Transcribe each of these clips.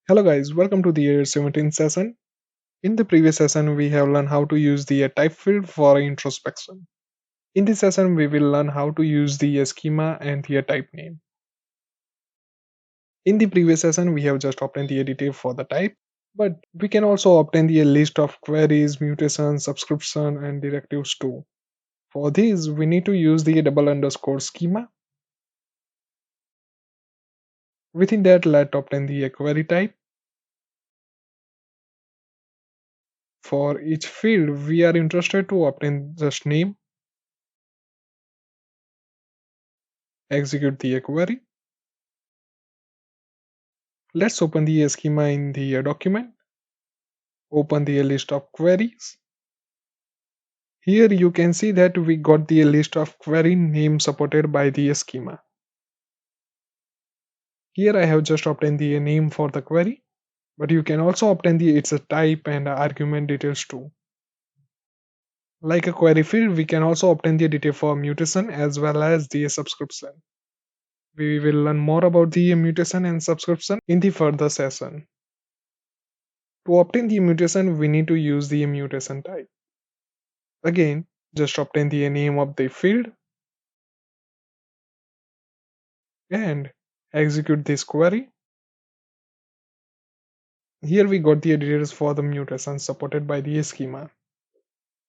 Hello guys, welcome to the year 17 session. In the previous session, we have learned how to use the type field for introspection. In this session, we will learn how to use the schema and the type name. In the previous session, we have just obtained the detail for the type, but we can also obtain the list of queries, mutations, subscription, and directives too. For this, we need to use the double underscore schema. Within that, let's obtain the query type. For each field, we are interested to obtain just name, execute the query. Let's open the schema in the document. Open the list of queries. Here you can see that we got the list of query name supported by the schema. Here I have just obtained the name for the query, but you can also obtain the its type and argument details too. Like a query field, we can also obtain the detail for mutation as well as the subscription. We will learn more about the mutation and subscription in the further session. To obtain the mutation, we need to use the mutation type. Again, just obtain the name of the field and execute this query. Here we got the details for the mutation supported by the schema.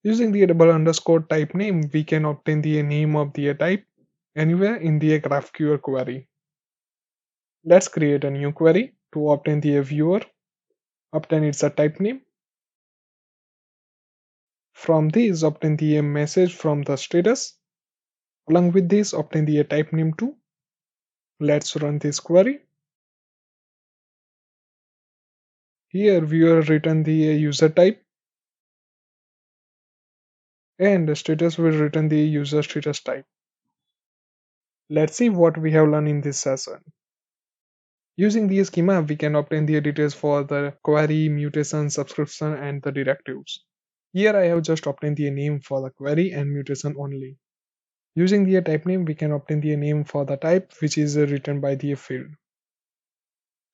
Using the double underscore type name, we can obtain the name of the type anywhere in the GraphQL query. Let's create a new query to obtain the viewer, obtain its type name. From this, obtain the message from the status. Along with this, obtain the type name too. Let's run this query. Here, viewer return the user type and the status will return the user status type. Let's see what we have learned in this session. Using the schema, we can obtain the details for the query, mutation, subscription, and the directives. Here I have just obtained the name for the query and mutation only. Using the type name, we can obtain the name for the type which is written by the field.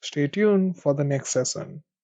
Stay tuned for the next session.